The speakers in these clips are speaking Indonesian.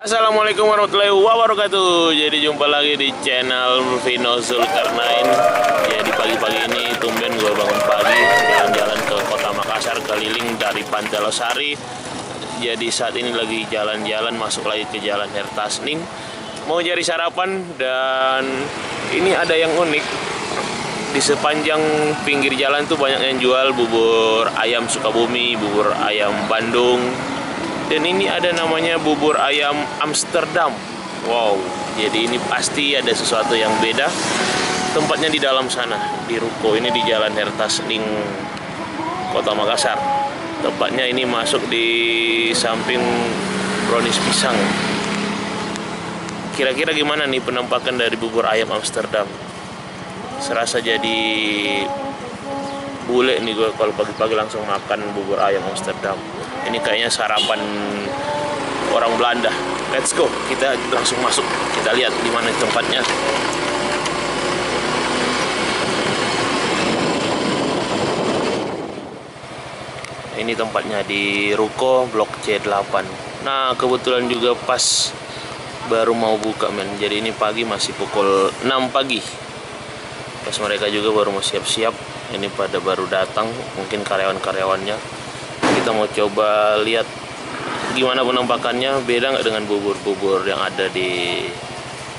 Assalamualaikum warahmatullahi wabarakatuh. Jadi jumpa lagi di channel Vino Zulkarnain. Jadi pagi-pagi ini tumben gue bangun pagi, jalan-jalan ke kota Makassar, keliling dari Pantai Losari. Jadi saat ini lagi jalan-jalan, masuk lagi ke Jalan Hertasning, mau cari sarapan. Dan ini ada yang unik, di sepanjang pinggir jalan tuh banyak yang jual bubur ayam Sukabumi, bubur ayam Bandung. Dan ini ada namanya bubur ayam Amsterdam. Wow, jadi ini pasti ada sesuatu yang beda. Tempatnya di dalam sana, di ruko ini di Jalan Hertasning, Kota Makassar. Tempatnya ini masuk di samping Brownies Pisang. Kira-kira gimana nih penampakan dari bubur ayam Amsterdam? Serasa jadi bule nih gue kalau pagi-pagi langsung makan bubur ayam Amsterdam. Ini kayaknya sarapan orang Belanda. Let's go, kita langsung masuk. Kita lihat di mana tempatnya. Ini tempatnya di ruko Blok C8. Nah, kebetulan juga pas baru mau buka men. Jadi ini pagi masih pukul 6 pagi. Pas mereka juga baru mau siap-siap. Ini pada baru datang, mungkin karyawan-karyawannya. Kita mau coba lihat gimana penampakannya, beda nggak dengan bubur-bubur yang ada di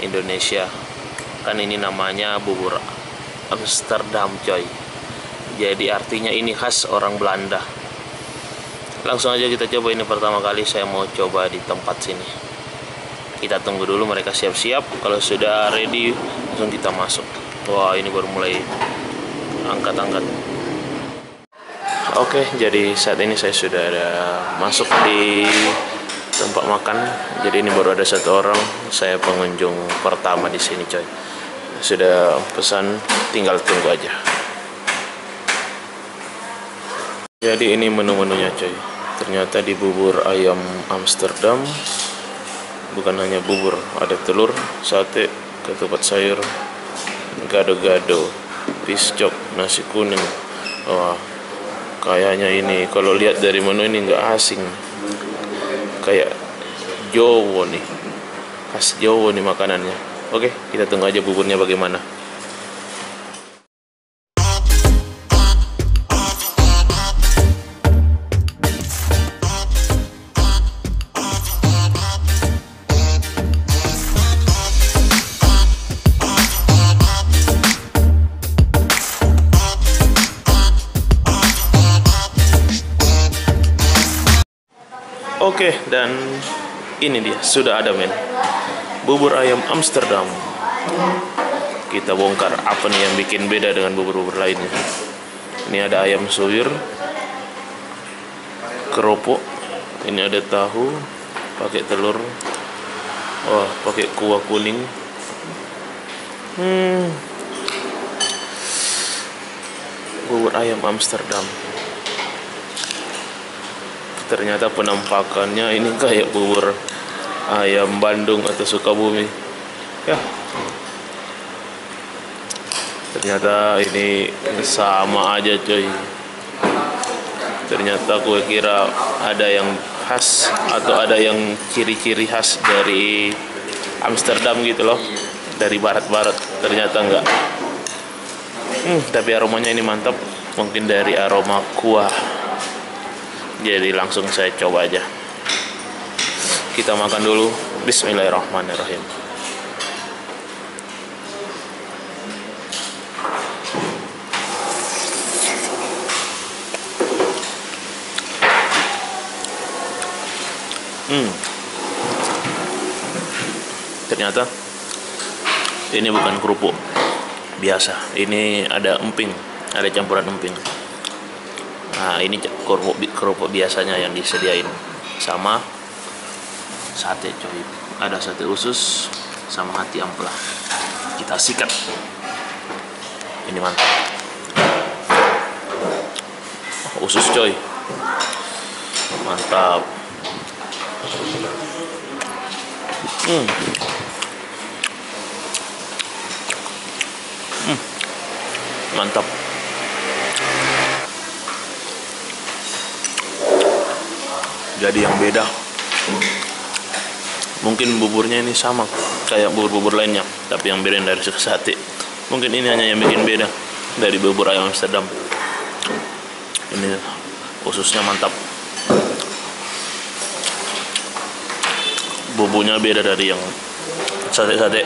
Indonesia. Kan ini namanya bubur Amsterdam coy. Jadi artinya ini khas orang Belanda. Langsung aja kita coba, ini pertama kali saya mau coba di tempat sini. Kita tunggu dulu mereka siap-siap, kalau sudah ready langsung kita masuk. Wah, ini baru mulai angkat-angkat. Oke, jadi saat ini saya sudah masuk di tempat makan. Jadi ini baru ada satu orang, saya pengunjung pertama di sini coy. Sudah pesan, tinggal tunggu aja. Jadi ini menu-menunya coy. Ternyata di bubur ayam Amsterdam bukan hanya bubur, ada telur, sate, ketupat sayur, gado-gado, piscok, nasi kuning. Wah, kayaknya ini kalau lihat dari menu ini nggak asing, kayak Jawa nih, khas Jawa nih makanannya. Oke, kita tunggu aja buburnya bagaimana. Oke, dan ini dia, sudah ada men, bubur ayam Amsterdam. Kita bongkar apa nih yang bikin beda dengan bubur-bubur lainnya. Ini ada ayam suwir, keropok, ini ada tahu, pakai telur, wah pakai kuah kuning. Bubur ayam Amsterdam. Ternyata penampakannya ini kayak bubur ayam Bandung atau Sukabumi ya. Ternyata ini sama aja coy. Ternyata gue kira ada yang khas atau ada yang ciri-ciri khas dari Amsterdam gitu loh, dari barat-barat. Ternyata enggak. Tapi aromanya ini mantap, mungkin dari aroma kuah. Jadi langsung saya coba aja. Kita makan dulu. Bismillahirrahmanirrahim. Ternyata ini bukan kerupuk biasa. Ini ada emping, ada campuran emping. Nah, ini kerupuk biasanya yang disediain sama sate coy. Ada sate usus sama hati ampela. Kita sikat. Ini mantap. Usus coy. Mantap. Mantap. Jadi yang beda Mungkin buburnya ini sama kayak bubur-bubur lainnya, tapi yang beda dari sate. Mungkin ini hanya yang bikin beda dari bubur ayam Amsterdam. Ini ususnya mantap. Bumbunya beda dari yang sate-sate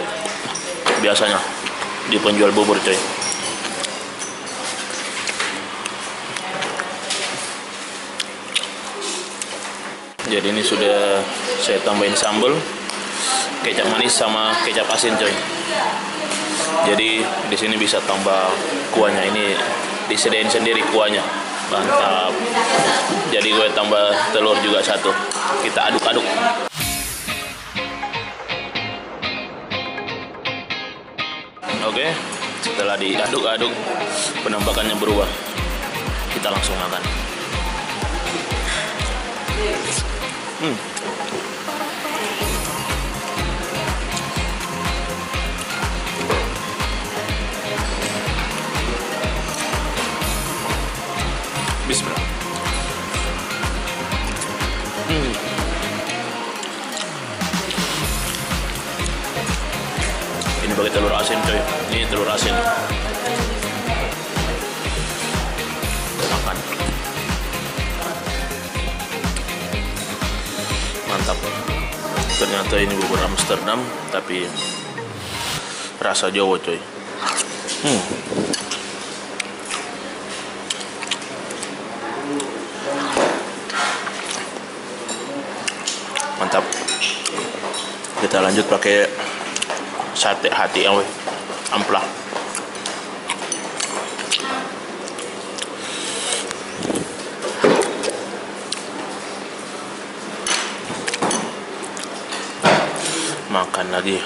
biasanya di penjual bubur, coy. Jadi ini sudah saya tambahin sambal, kecap manis sama kecap asin, coy. Jadi di sini bisa tambah kuahnya, ini disediain sendiri kuahnya. Mantap. Jadi gue tambah telur juga satu. Kita aduk-aduk. Oke, setelah diaduk-aduk penampakannya berubah. Kita langsung makan. Bismillah. Ini pakai telur asin, coy. Ini telur asin. Makan. Mantap. Ternyata ini bubur Amsterdam, tapi rasa Jawa, coy. Mantap. Kita lanjut pakai sate hati ampla. Makan lagi.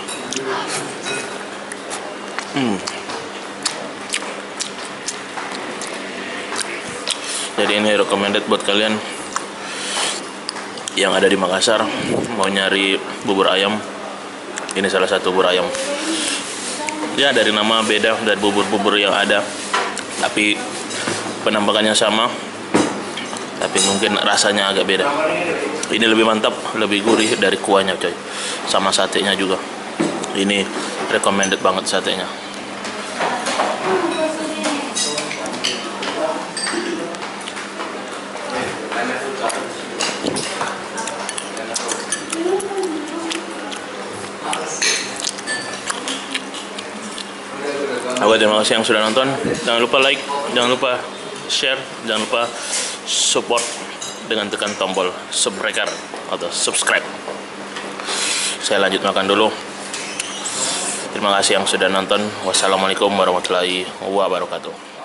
Jadi ini recommended buat kalian yang ada di Makassar mau nyari bubur ayam. Ini salah satu bubur ayam. Ya, dari nama beda dari bubur-bubur yang ada, tapi penampakannya sama, tapi mungkin rasanya agak beda. Ini lebih mantap, lebih gurih dari kuahnya, coy. Sama satenya juga. Ini recommended banget satenya. Oke, terima kasih yang sudah nonton. Jangan lupa like, jangan lupa share, jangan lupa support dengan tekan tombol subscribe atau subscribe. Saya lanjut makan dulu. Terima kasih yang sudah nonton. Wassalamualaikum warahmatullahi wabarakatuh.